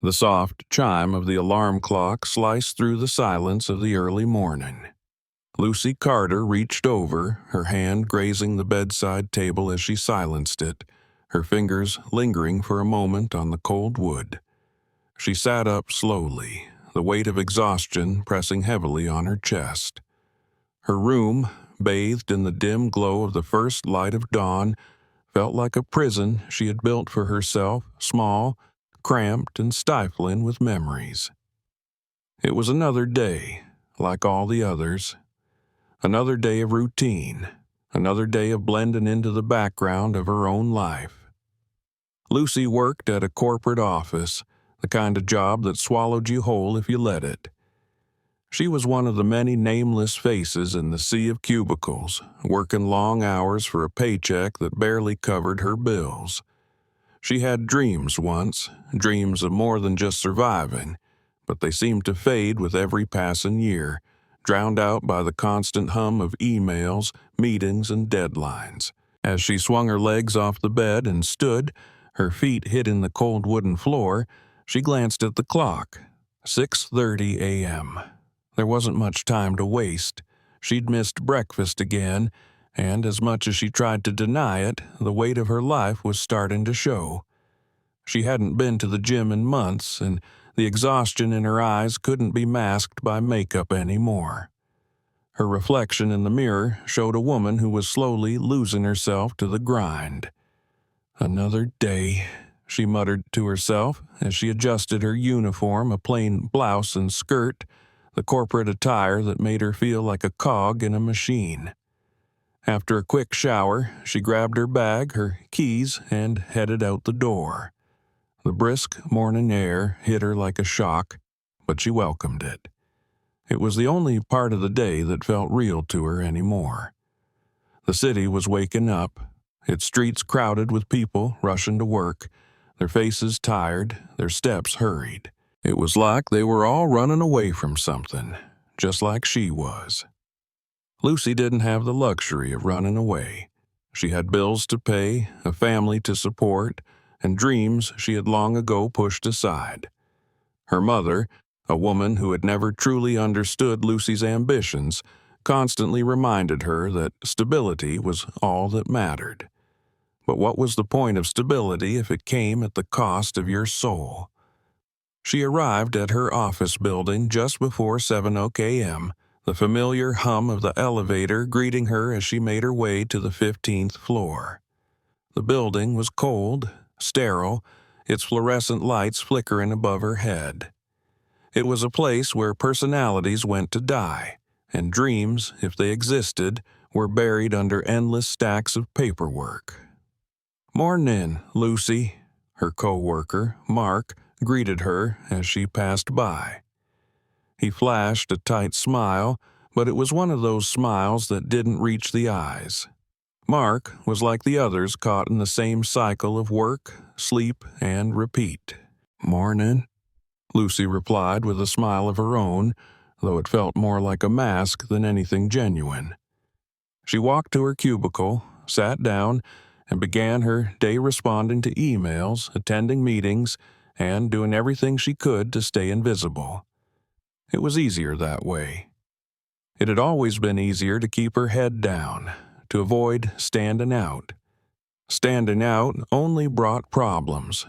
The soft chime of the alarm clock sliced through the silence of the early morning. Lucy Carter reached over, her hand grazing the bedside table as she silenced it, her fingers lingering for a moment on the cold wood. She sat up slowly, the weight of exhaustion pressing heavily on her chest. Her room, bathed in the dim glow of the first light of dawn, felt like a prison she had built for herself, small, cramped, and stifling with memories. It was another day, like all the others. Another day of routine, another day of blending into the background of her own life. Lucy worked at a corporate office, the kind of job that swallowed you whole if you let it. She was one of the many nameless faces in the sea of cubicles, working long hours for a paycheck that barely covered her bills. She had dreams once, dreams of more than just surviving, but they seemed to fade with every passing year, drowned out by the constant hum of emails, meetings, and deadlines. As she swung her legs off the bed and stood, her feet hitting the cold wooden floor, she glanced at the clock. 6:30 a.m. There wasn't much time to waste. She'd missed breakfast again, and as much as she tried to deny it, the weight of her life was starting to show. She hadn't been to the gym in months, and the exhaustion in her eyes couldn't be masked by makeup anymore. Her reflection in the mirror showed a woman who was slowly losing herself to the grind. Another day, she muttered to herself as she adjusted her uniform, a plain blouse and skirt, the corporate attire that made her feel like a cog in a machine. After a quick shower, she grabbed her bag, her keys, and headed out the door. The brisk morning air hit her like a shock, but she welcomed it. It was the only part of the day that felt real to her anymore. The city was waking up, its streets crowded with people rushing to work, their faces tired, their steps hurried. It was like they were all running away from something, just like she was. Lucy didn't have the luxury of running away. She had bills to pay, a family to support, and dreams she had long ago pushed aside. Her mother, a woman who had never truly understood Lucy's ambitions, constantly reminded her that stability was all that mattered. But what was the point of stability if it came at the cost of your soul? She arrived at her office building just before 7:00 a.m., the familiar hum of the elevator greeting her as she made her way to the 15th floor. The building was cold, sterile, its fluorescent lights flickering above her head. It was a place where personalities went to die, and dreams, if they existed, were buried under endless stacks of paperwork. "Mornin', Lucy," her co-worker, Mark, greeted her as she passed by. He flashed a tight smile, but it was one of those smiles that didn't reach the eyes. Mark was like the others caught in the same cycle of work, sleep, and repeat. "Mornin'," Lucy replied with a smile of her own, though it felt more like a mask than anything genuine. She walked to her cubicle, sat down, and began her day responding to emails, attending meetings, and doing everything she could to stay invisible. It was easier that way. It had always been easier to keep her head down, to avoid standing out. Standing out only brought problems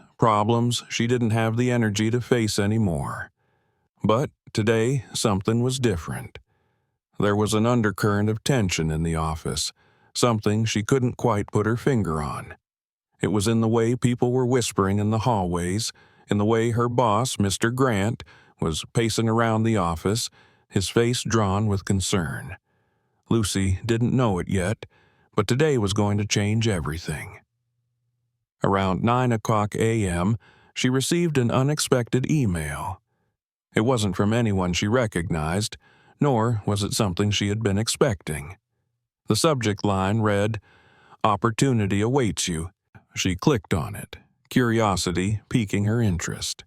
she didn't have the energy to face anymore. But today, something was different. There was an undercurrent of tension in the office, something she couldn't quite put her finger on. It was in the way people were whispering in the hallways, in the way her boss, Mr. Grant, was pacing around the office, his face drawn with concern. Lucy didn't know it yet, but today was going to change everything. Around 9:00 a.m., she received an unexpected email. It wasn't from anyone she recognized, nor was it something she had been expecting. The subject line read, "Opportunity awaits you." She clicked on it, curiosity piquing her interest.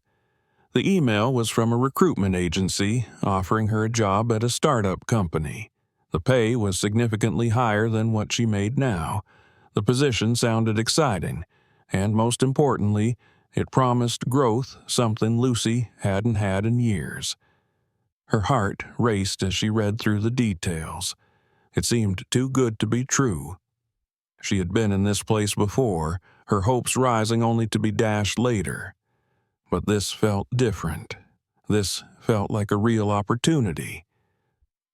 The email was from a recruitment agency offering her a job at a startup company. The pay was significantly higher than what she made now. The position sounded exciting, and most importantly, It promised growth, something Lucy hadn't had in years. Her heart raced as she read through the details. It seemed too good to be true. She had been in this place before, her hopes rising only to be dashed later. But this felt different. This felt like a real opportunity.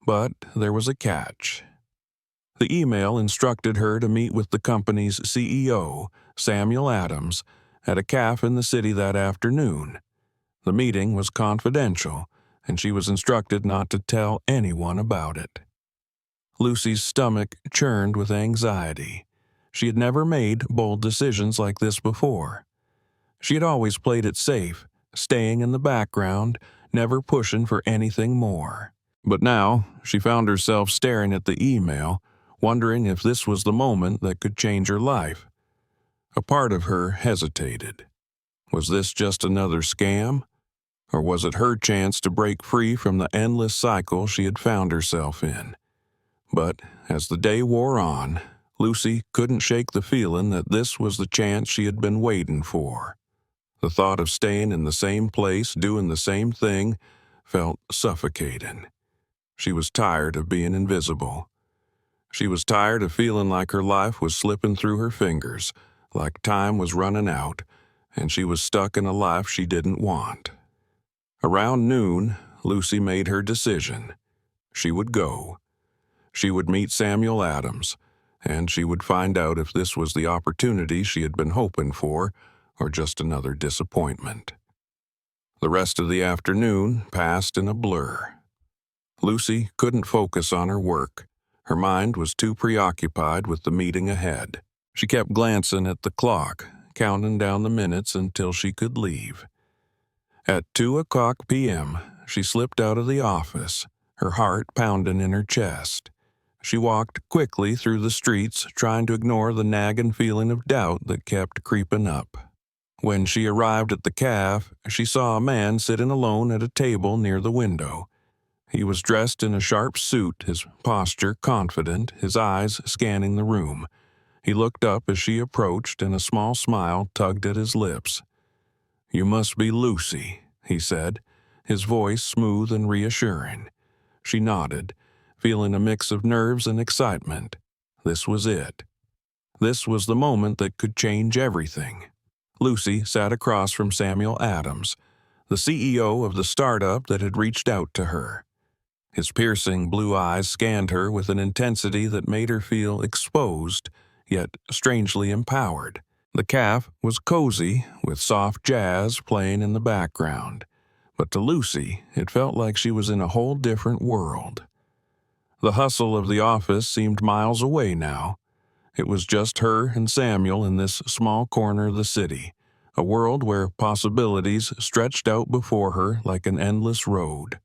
But there was a catch. The email instructed her to meet with the company's CEO, Samuel Adams, at a cafe in the city that afternoon. The meeting was confidential, and she was instructed not to tell anyone about it. Lucy's stomach churned with anxiety. She had never made bold decisions like this before. She had always played it safe, staying in the background, never pushing for anything more. But now she found herself staring at the email, wondering if this was the moment that could change her life. A part of her hesitated. Was this just another scam? Or was it her chance to break free from the endless cycle she had found herself in? But as the day wore on, Lucy couldn't shake the feeling that this was the chance she had been waiting for. The thought of staying in the same place, doing the same thing, felt suffocating. She was tired of being invisible. She was tired of feeling like her life was slipping through her fingers, like time was running out, and she was stuck in a life she didn't want. Around noon, Lucy made her decision. She would go. She would meet Samuel Adams, and she would find out if this was the opportunity she had been hoping for or just another disappointment. The rest of the afternoon passed in a blur. Lucy couldn't focus on her work. Her mind was too preoccupied with the meeting ahead. She kept glancing at the clock, counting down the minutes until she could leave. At 2:00 p.m., she slipped out of the office, her heart pounding in her chest. She walked quickly through the streets, trying to ignore the nagging feeling of doubt that kept creeping up. When she arrived at the cafe, she saw a man sitting alone at a table near the window. He was dressed in a sharp suit, his posture confident, his eyes scanning the room. He looked up as she approached, and a small smile tugged at his lips. "You must be Lucy," he said, his voice smooth and reassuring. She nodded, feeling a mix of nerves and excitement. This was it. This was the moment that could change everything. Lucy sat across from Samuel Adams, the CEO of the startup that had reached out to her. His piercing blue eyes scanned her with an intensity that made her feel exposed, yet strangely empowered. The cafe was cozy, with soft jazz playing in the background. But to Lucy, it felt like she was in a whole different world. The hustle of the office seemed miles away now. It was just her and Samuel in this small corner of the city, a world where possibilities stretched out before her like an endless road.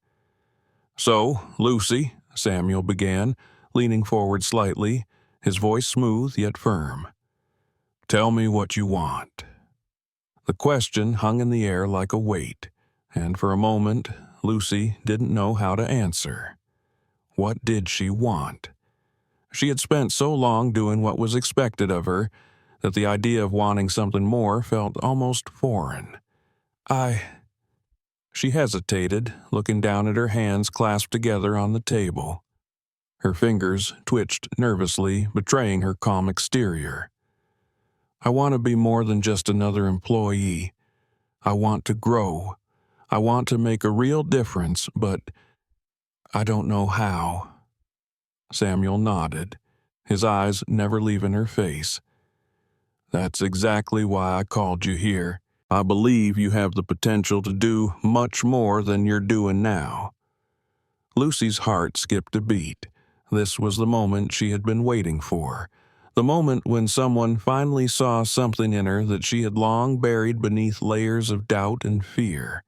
"So, Lucy," Samuel began, leaning forward slightly, his voice smooth yet firm. "Tell me what you want." The question hung in the air like a weight, and for a moment, Lucy didn't know how to answer. What did she want? She had spent so long doing what was expected of her that the idea of wanting something more felt almost foreign. She hesitated, looking down at her hands clasped together on the table. Her fingers twitched nervously, betraying her calm exterior. "I want to be more than just another employee. I want to grow. I want to make a real difference, but I don't know how." Samuel nodded, his eyes never leaving her face. "That's exactly why I called you here. I believe you have the potential to do much more than you're doing now." Lucy's heart skipped a beat. This was the moment she had been waiting for. The moment when someone finally saw something in her that she had long buried beneath layers of doubt and fear.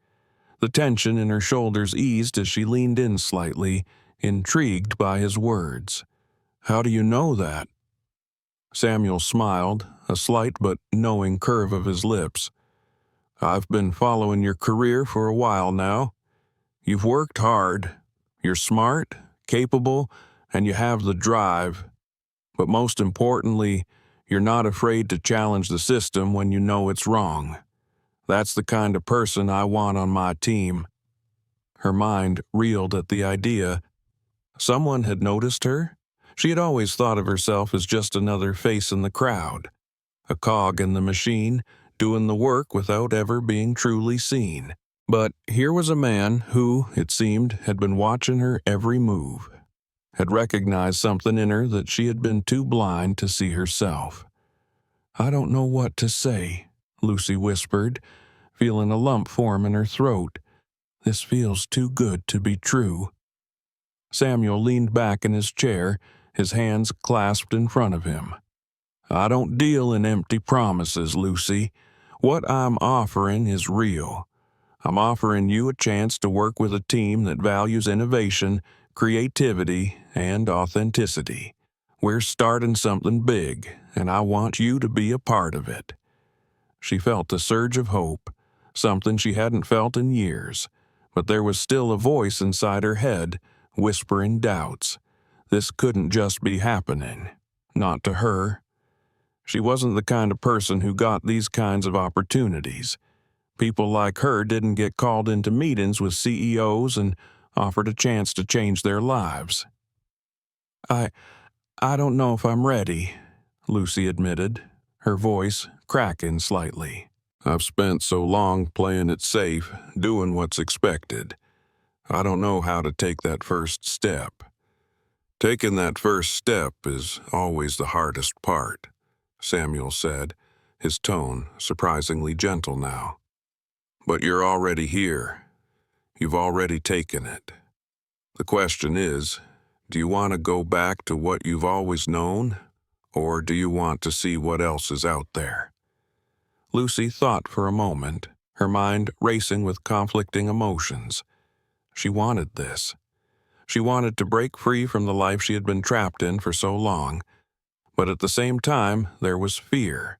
The tension in her shoulders eased as she leaned in slightly, intrigued by his words. "How do you know that?" Samuel smiled, a slight but knowing curve of his lips. "I've been following your career for a while now. You've worked hard. You're smart, capable, and you have the drive. But most importantly, you're not afraid to challenge the system when you know it's wrong. That's the kind of person I want on my team." Her mind reeled at the idea. Someone had noticed her? She had always thought of herself as just another face in the crowd, a cog in the machine, doing the work without ever being truly seen. But here was a man who, it seemed, had been watching her every move, had recognized something in her that she had been too blind to see herself. "I don't know what to say," Lucy whispered, feeling a lump form in her throat. "This feels too good to be true." Samuel leaned back in his chair, his hands clasped in front of him. "I don't deal in empty promises, Lucy. What I'm offering is real. I'm offering you a chance to work with a team that values innovation, creativity, and authenticity. We're starting something big, and I want you to be a part of it." She felt a surge of hope, something she hadn't felt in years, but there was still a voice inside her head, whispering doubts. This couldn't just be happening. Not to her. She wasn't the kind of person who got these kinds of opportunities. People like her didn't get called into meetings with CEOs and offered a chance to change their lives. I don't know if I'm ready," Lucy admitted, her voice cracking slightly. "I've spent so long playing it safe, doing what's expected. I don't know how to take that first step." "Taking that first step is always the hardest part," Samuel said, his tone surprisingly gentle now. "But you're already here. You've already taken it. The question is, do you want to go back to what you've always known, or do you want to see what else is out there?" Lucy thought for a moment, her mind racing with conflicting emotions. She wanted this. She wanted to break free from the life she had been trapped in for so long, but at the same time there was fear.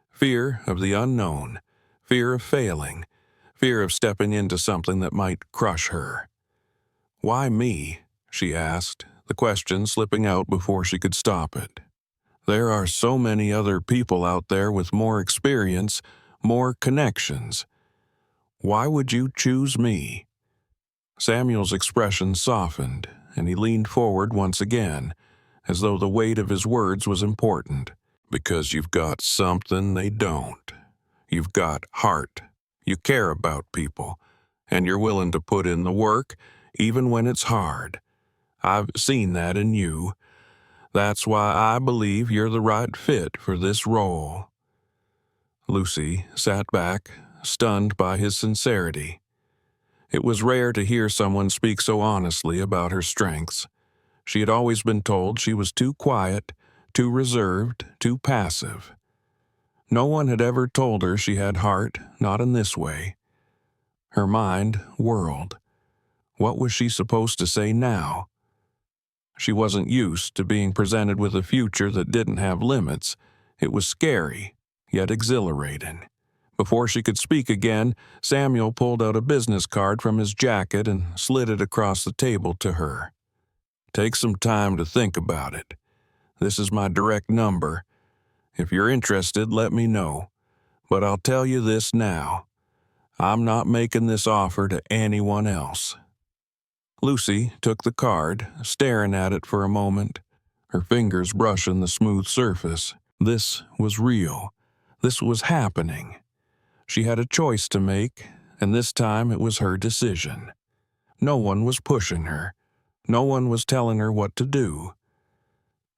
Fear of the unknown, fear of failing, fear of stepping into something that might crush her. "Why me?" she asked, the question slipping out before she could stop it. "There are so many other people out there with more experience, more connections. Why would you choose me?" Samuel's expression softened, and he leaned forward once again, as though the weight of his words was important. "Because you've got something they don't. You've got heart. You care about people, and you're willing to put in the work, even when it's hard. I've seen that in you. That's why I believe you're the right fit for this role." Lucy sat back, stunned by his sincerity. It was rare to hear someone speak so honestly about her strengths. She had always been told she was too quiet, too reserved, too passive. No one had ever told her she had heart, not in this way. Her mind whirled. What was she supposed to say now? She wasn't used to being presented with a future that didn't have limits. It was scary, yet exhilarating. Before she could speak again, Samuel pulled out a business card from his jacket and slid it across the table to her. "Take some time to think about it. This is my direct number. If you're interested, let me know. But I'll tell you this now. I'm not making this offer to anyone else." Lucy took the card, staring at it for a moment, her fingers brushing the smooth surface. This was real. This was happening. She had a choice to make, and this time it was her decision. No one was pushing her. No one was telling her what to do.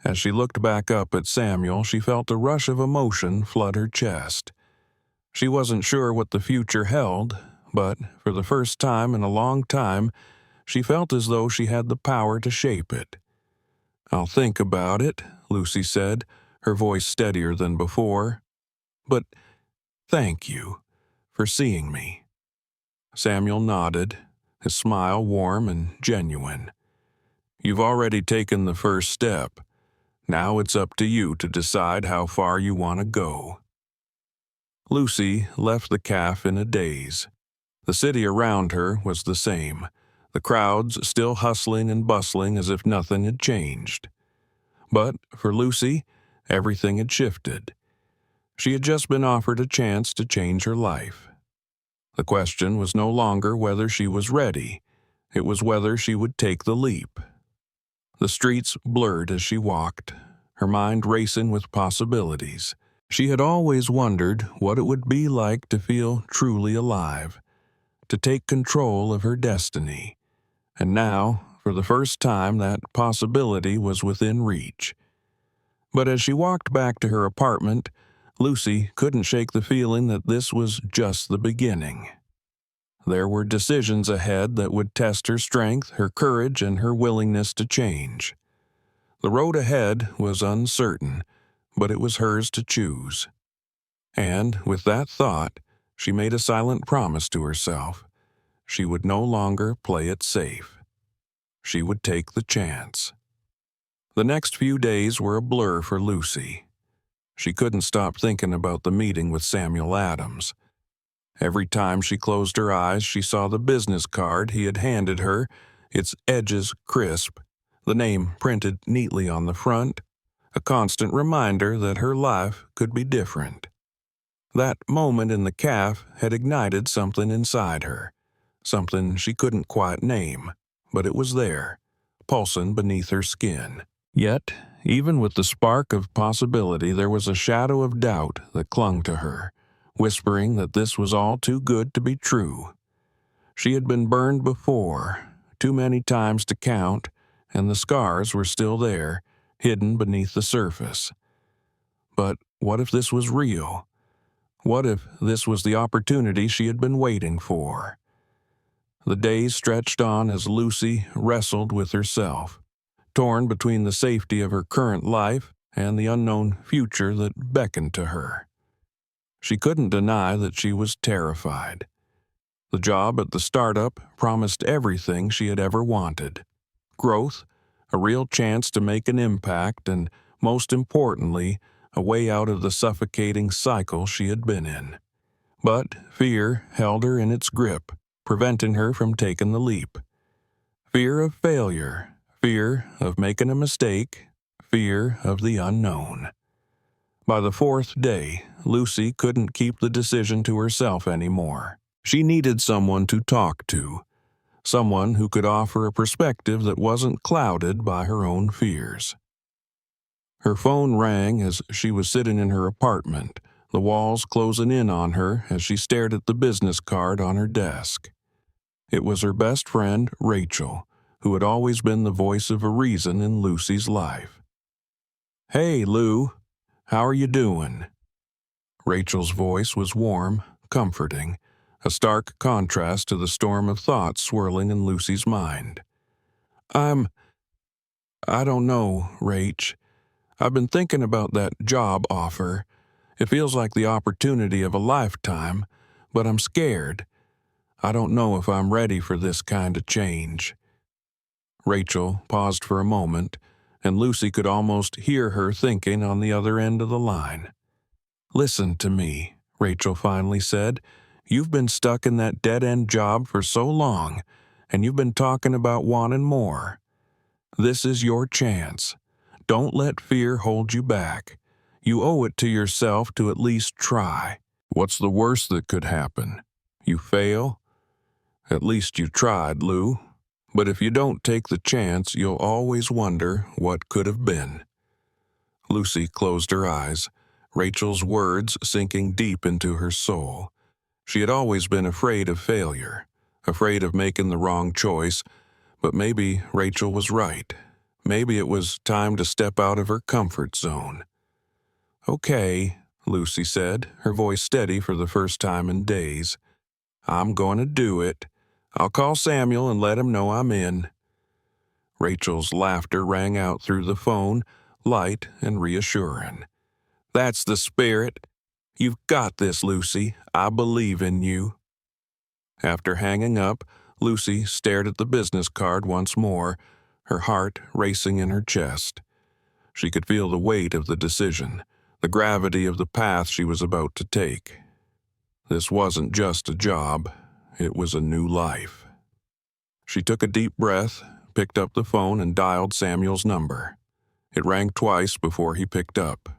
As she looked back up at Samuel, she felt a rush of emotion flood her chest. She wasn't sure what the future held, but for the first time in a long time, she felt as though she had the power to shape it. "I'll think about it," Lucy said, her voice steadier than before. "But thank you for seeing me." Samuel nodded, his smile warm and genuine. "You've already taken the first step. Now it's up to you to decide how far you want to go." Lucy left the cafe in a daze. The city around her was the same, the crowds still hustling and bustling as if nothing had changed. But for Lucy, everything had shifted. She had just been offered a chance to change her life. The question was no longer whether she was ready. It was whether she would take the leap. The streets blurred as she walked, her mind racing with possibilities. She had always wondered what it would be like to feel truly alive, to take control of her destiny. And now, for the first time, that possibility was within reach. But as she walked back to her apartment, Lucy couldn't shake the feeling that this was just the beginning. There were decisions ahead that would test her strength, her courage, and her willingness to change. The road ahead was uncertain, but it was hers to choose. And, with that thought, she made a silent promise to herself. She would no longer play it safe. She would take the chance. The next few days were a blur for Lucy. She couldn't stop thinking about the meeting with Samuel Adams. Every time she closed her eyes, she saw the business card he had handed her, its edges crisp, the name printed neatly on the front, a constant reminder that her life could be different. That moment in the cafe had ignited something inside her, something she couldn't quite name, but it was there, pulsing beneath her skin. Yet, even with the spark of possibility, there was a shadow of doubt that clung to her, whispering that this was all too good to be true. She had been burned before, too many times to count, and the scars were still there, hidden beneath the surface. But what if this was real? What if this was the opportunity she had been waiting for? The days stretched on as Lucy wrestled with herself, torn between the safety of her current life and the unknown future that beckoned to her. She couldn't deny that she was terrified. The job at the startup promised everything she had ever wanted: growth, a real chance to make an impact, and, most importantly, a way out of the suffocating cycle she had been in. But fear held her in its grip, preventing her from taking the leap. Fear of failure, fear of making a mistake, fear of the unknown. By the fourth day, Lucy couldn't keep the decision to herself anymore. She needed someone to talk to, someone who could offer a perspective that wasn't clouded by her own fears. Her phone rang as she was sitting in her apartment, the walls closing in on her as she stared at the business card on her desk. It was her best friend, Rachel, who had always been the voice of a reason in Lucy's life. "Hey, Lou, how are you doing?" Rachel's voice was warm, comforting, a stark contrast to the storm of thoughts swirling in Lucy's mind. I don't know, Rach. I've been thinking about that job offer. It feels like the opportunity of a lifetime, but I'm scared. I don't know if I'm ready for this kind of change." Rachel paused for a moment, and Lucy could almost hear her thinking on the other end of the line. "Listen to me," Rachel finally said. "You've been stuck in that dead-end job for so long, and you've been talking about wanting more. This is your chance. Don't let fear hold you back. You owe it to yourself to at least try. What's the worst that could happen? You fail? At least you tried, Lou. But if you don't take the chance, you'll always wonder what could have been." Lucy closed her eyes, Rachel's words sinking deep into her soul. She had always been afraid of failure, afraid of making the wrong choice, but maybe Rachel was right. Maybe it was time to step out of her comfort zone. "Okay," Lucy said, her voice steady for the first time in days. "I'm going to do it. I'll call Samuel and let him know I'm in." Rachel's laughter rang out through the phone, light and reassuring. "That's the spirit. You've got this, Lucy. I believe in you." After hanging up, Lucy stared at the business card once more, her heart racing in her chest. She could feel the weight of the decision, the gravity of the path she was about to take. This wasn't just a job, it was a new life. She took a deep breath, picked up the phone, and dialed Samuel's number. It rang twice before he picked up.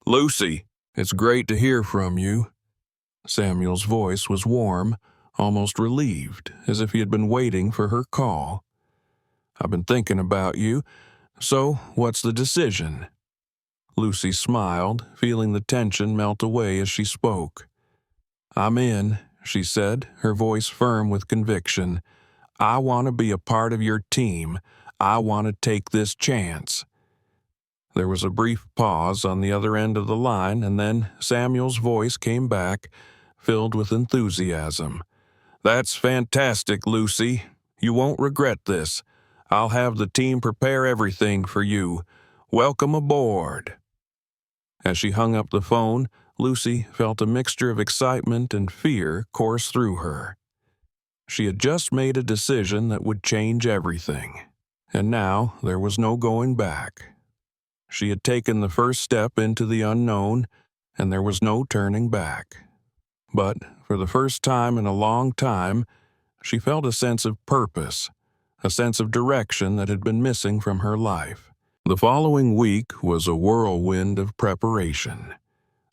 "Lucy, it's great to hear from you." Samuel's voice was warm, almost relieved, as if he had been waiting for her call. "I've been thinking about you. So, what's the decision?" Lucy smiled, feeling the tension melt away as she spoke. "I'm in," she said, her voice firm with conviction. "I want to be a part of your team. I want to take this chance." There was a brief pause on the other end of the line, and then Samuel's voice came back, filled with enthusiasm. "That's fantastic, Lucy. You won't regret this. I'll have the team prepare everything for you. Welcome aboard." As she hung up the phone, Lucy felt a mixture of excitement and fear course through her. She had just made a decision that would change everything, and now there was no going back. She had taken the first step into the unknown, and there was no turning back. But for the first time in a long time, she felt a sense of purpose, a sense of direction that had been missing from her life. The following week was a whirlwind of preparation.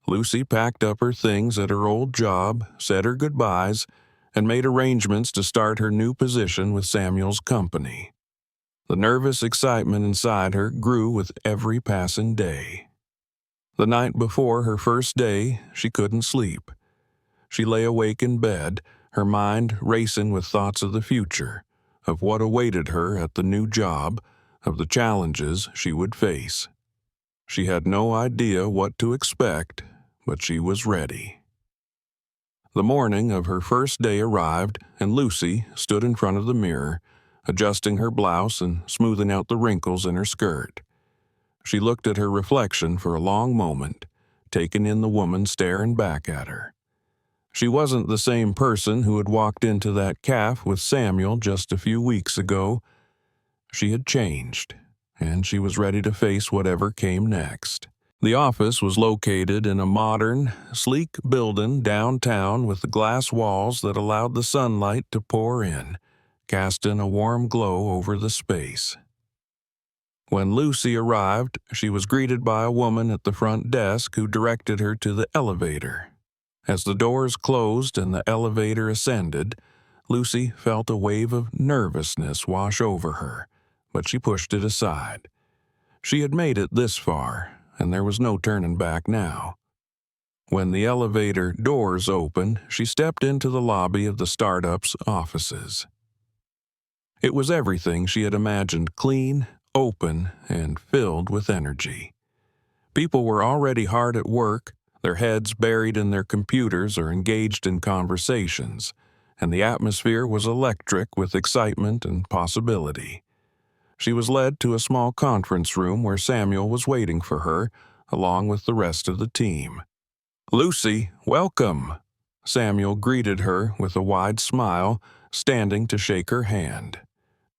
Lucy packed up her things at her old job, said her goodbyes, and made arrangements to start her new position with Samuel's company. The nervous excitement inside her grew with every passing day. The night before her first day, she couldn't sleep. She lay awake in bed, her mind racing with thoughts of the future, of what awaited her at the new job, of the challenges she would face. She had no idea what to expect, but she was ready. The morning of her first day arrived, and Lucy stood in front of the mirror, adjusting her blouse and smoothing out the wrinkles in her skirt. She looked at her reflection for a long moment, taking in the woman staring back at her. She wasn't the same person who had walked into that cafe with Samuel just a few weeks ago. She had changed, and she was ready to face whatever came next. The office was located in a modern, sleek building downtown with the glass walls that allowed the sunlight to pour in, casting a warm glow over the space. When Lucy arrived, she was greeted by a woman at the front desk who directed her to the elevator. As the doors closed and the elevator ascended, Lucy felt a wave of nervousness wash over her, but she pushed it aside. She had made it this far, and there was no turning back now. When the elevator doors opened, she stepped into the lobby of the startup's offices. It was everything she had imagined: clean, open, and filled with energy. People were already hard at work, their heads buried in their computers or engaged in conversations, and the atmosphere was electric with excitement and possibility. She was led to a small conference room where Samuel was waiting for her, along with the rest of the team. "Lucy, welcome!" Samuel greeted her with a wide smile, standing to shake her hand.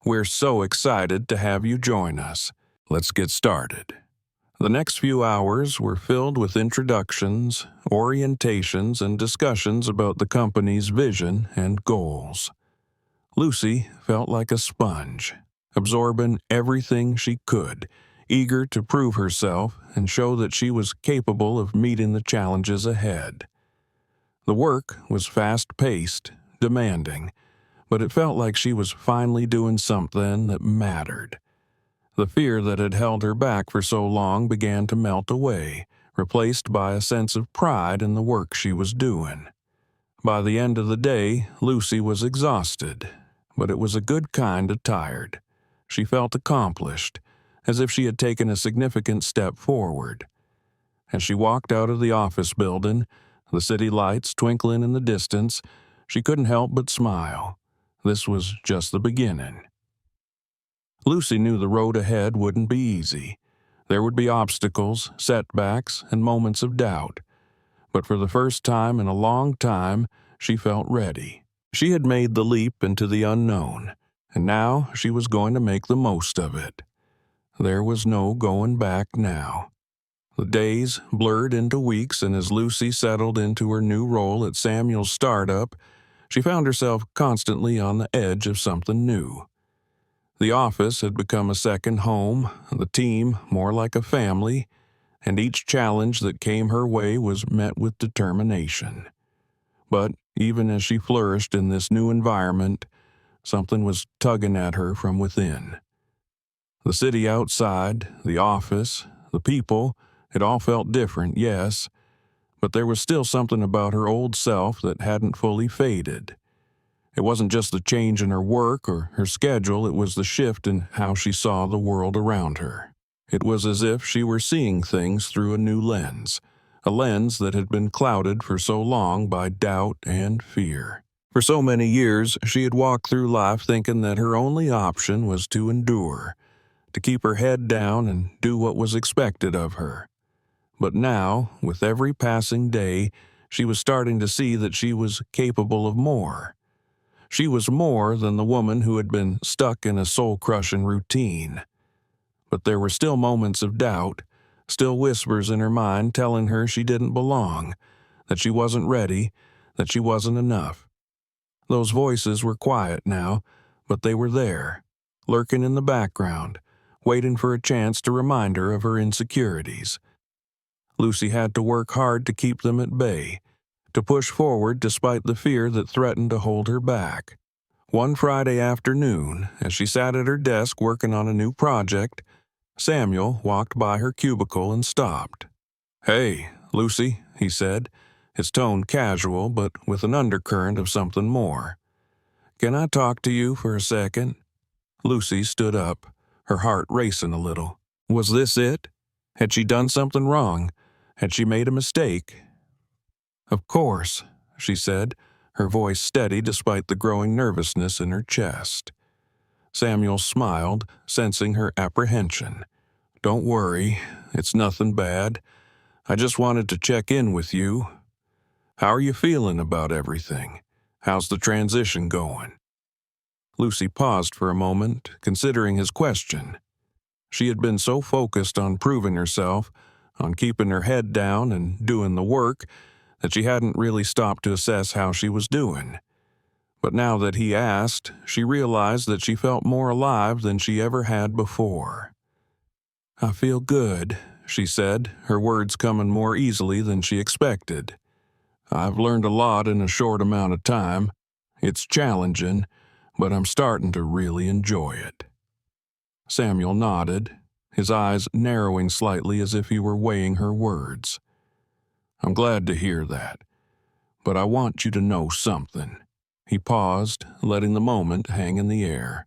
"We're so excited to have you join us. Let's get started." The next few hours were filled with introductions, orientations, and discussions about the company's vision and goals. Lucy felt like a sponge, absorbing everything she could, eager to prove herself and show that she was capable of meeting the challenges ahead. The work was fast-paced, demanding, but it felt like she was finally doing something that mattered. The fear that had held her back for so long began to melt away, replaced by a sense of pride in the work she was doing. By the end of the day, Lucy was exhausted, but it was a good kind of tired. She felt accomplished, as if she had taken a significant step forward. As she walked out of the office building, the city lights twinkling in the distance, she couldn't help but smile. This was just the beginning. Lucy knew the road ahead wouldn't be easy. There would be obstacles, setbacks, and moments of doubt. But for the first time in a long time, she felt ready. She had made the leap into the unknown, and now she was going to make the most of it. There was no going back now. The days blurred into weeks, and as Lucy settled into her new role at Samuel's startup, she found herself constantly on the edge of something new. The office had become a second home, the team more like a family, and each challenge that came her way was met with determination. But even as she flourished in this new environment, something was tugging at her from within. The city outside, the office, the people, it all felt different, yes, but there was still something about her old self that hadn't fully faded. It wasn't just the change in her work or her schedule, it was the shift in how she saw the world around her. It was as if she were seeing things through a new lens, a lens that had been clouded for so long by doubt and fear. For so many years, she had walked through life thinking that her only option was to endure, to keep her head down and do what was expected of her. But now, with every passing day, she was starting to see that she was capable of more. She was more than the woman who had been stuck in a soul-crushing routine. But there were still moments of doubt, still whispers in her mind telling her she didn't belong, that she wasn't ready, that she wasn't enough. Those voices were quiet now, but they were there, lurking in the background, waiting for a chance to remind her of her insecurities. Lucy had to work hard to keep them at bay, to push forward despite the fear that threatened to hold her back. One Friday afternoon, as she sat at her desk working on a new project, Samuel walked by her cubicle and stopped. "Hey, Lucy," he said, his tone casual but with an undercurrent of something more. "Can I talk to you for a second?" Lucy stood up, her heart racing a little. Was this it? Had she done something wrong? Had she made a mistake? "Of course," she said, her voice steady despite the growing nervousness in her chest. Samuel smiled, sensing her apprehension. "Don't worry, it's nothing bad. I just wanted to check in with you. How are you feeling about everything? How's the transition going?" Lucy paused for a moment, considering his question. She had been so focused on proving herself, on keeping her head down and doing the work, that she hadn't really stopped to assess how she was doing. But now that he asked, she realized that she felt more alive than she ever had before. "I feel good," she said, her words coming more easily than she expected. "I've learned a lot in a short amount of time. It's challenging, but I'm starting to really enjoy it." Samuel nodded, his eyes narrowing slightly as if he were weighing her words. "I'm glad to hear that, but I want you to know something." He paused, letting the moment hang in the air.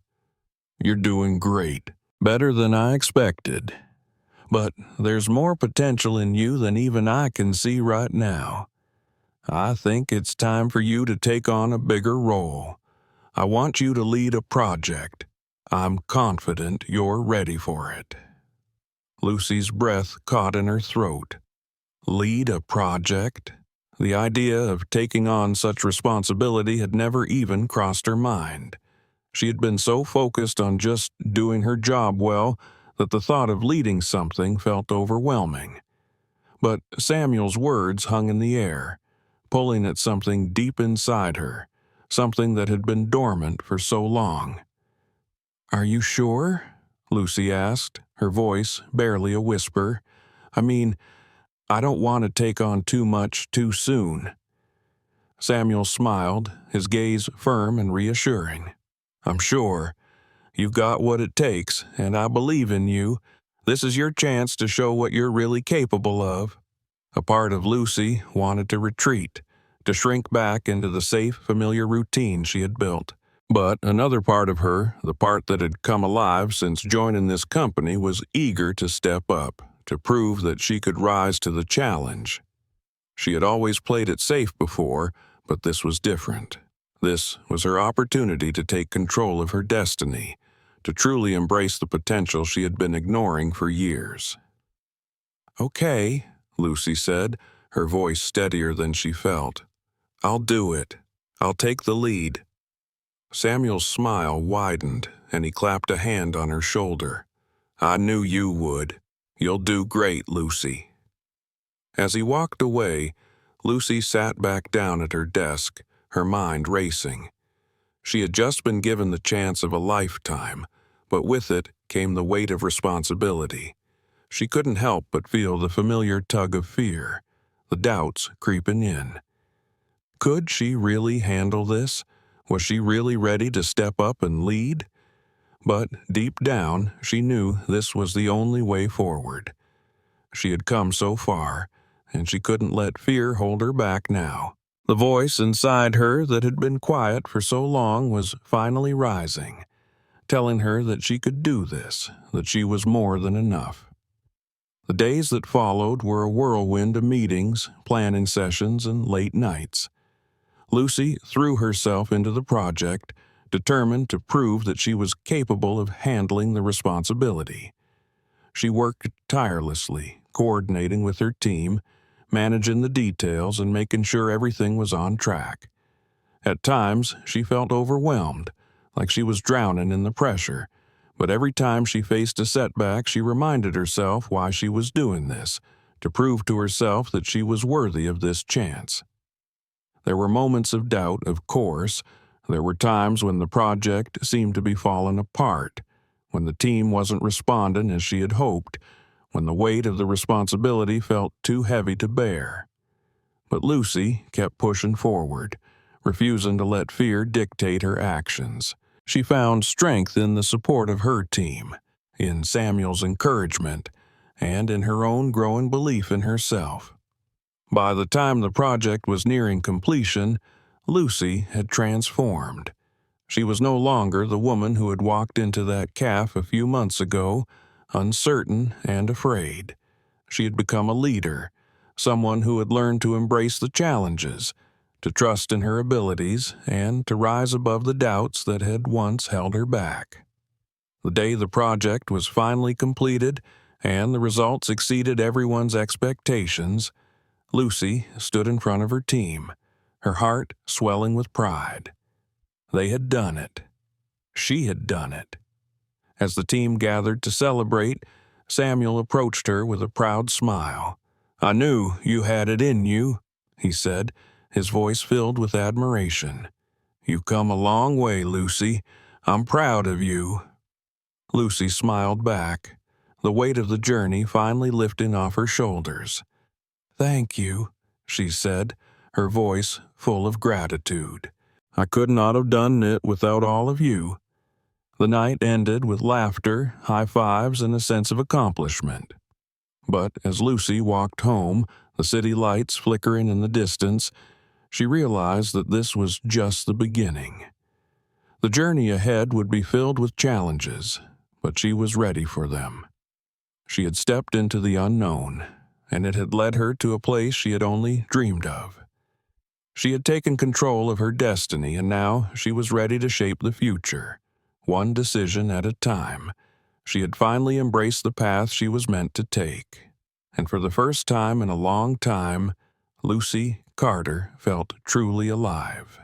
"You're doing great, better than I expected. But there's more potential in you than even I can see right now. I think it's time for you to take on a bigger role. I want you to lead a project. I'm confident you're ready for it." Lucy's breath caught in her throat. Lead a project? The idea of taking on such responsibility had never even crossed her mind. She had been so focused on just doing her job well that the thought of leading something felt overwhelming. But Samuel's words hung in the air, pulling at something deep inside her, something that had been dormant for so long. "Are you sure?" Lucy asked, her voice barely a whisper. "I mean, I don't want to take on too much too soon." Samuel smiled, his gaze firm and reassuring. "I'm sure. You've got what it takes, and I believe in you. This is your chance to show what you're really capable of." A part of Lucy wanted to retreat, to shrink back into the safe, familiar routine she had built. But another part of her, the part that had come alive since joining this company, was eager to step up, to prove that she could rise to the challenge. She had always played it safe before, but this was different. This was her opportunity to take control of her destiny, to truly embrace the potential she had been ignoring for years. "Okay," Lucy said, her voice steadier than she felt. "I'll do it. I'll take the lead." Samuel's smile widened, and he clapped a hand on her shoulder. "I knew you would. You'll do great, Lucy." As he walked away, Lucy sat back down at her desk, her mind racing. She had just been given the chance of a lifetime, but with it came the weight of responsibility. She couldn't help but feel the familiar tug of fear, the doubts creeping in. Could she really handle this? Was she really ready to step up and lead? But deep down, she knew this was the only way forward. She had come so far, and she couldn't let fear hold her back now. The voice inside her that had been quiet for so long was finally rising, telling her that she could do this, that she was more than enough. The days that followed were a whirlwind of meetings, planning sessions, and late nights. Lucy threw herself into the project, determined to prove that she was capable of handling the responsibility. She worked tirelessly, coordinating with her team, managing the details, and making sure everything was on track. At times, she felt overwhelmed, like she was drowning in the pressure, but every time she faced a setback, she reminded herself why she was doing this, to prove to herself that she was worthy of this chance. There were moments of doubt, of course. There were times when the project seemed to be falling apart, when the team wasn't responding as she had hoped, when the weight of the responsibility felt too heavy to bear. But Lucy kept pushing forward, refusing to let fear dictate her actions. She found strength in the support of her team, in Samuel's encouragement, and in her own growing belief in herself. By the time the project was nearing completion, Lucy had transformed. She was no longer the woman who had walked into that cafe a few months ago, uncertain and afraid. She had become a leader, someone who had learned to embrace the challenges, to trust in her abilities, and to rise above the doubts that had once held her back. The day the project was finally completed and the results exceeded everyone's expectations, Lucy stood in front of her team, her heart swelling with pride. They had done it. She had done it. As the team gathered to celebrate, Samuel approached her with a proud smile. "I knew you had it in you," he said, his voice filled with admiration. "You've come a long way, Lucy. I'm proud of you." Lucy smiled back, the weight of the journey finally lifting off her shoulders. "Thank you," she said, her voice full of gratitude. "I could not have done it without all of you." The night ended with laughter, high fives, and a sense of accomplishment. But as Lucy walked home, the city lights flickering in the distance, she realized that this was just the beginning. The journey ahead would be filled with challenges, but she was ready for them. She had stepped into the unknown, and it had led her to a place she had only dreamed of. She had taken control of her destiny, and now she was ready to shape the future, one decision at a time. She had finally embraced the path she was meant to take. And for the first time in a long time, Lucy Carter felt truly alive.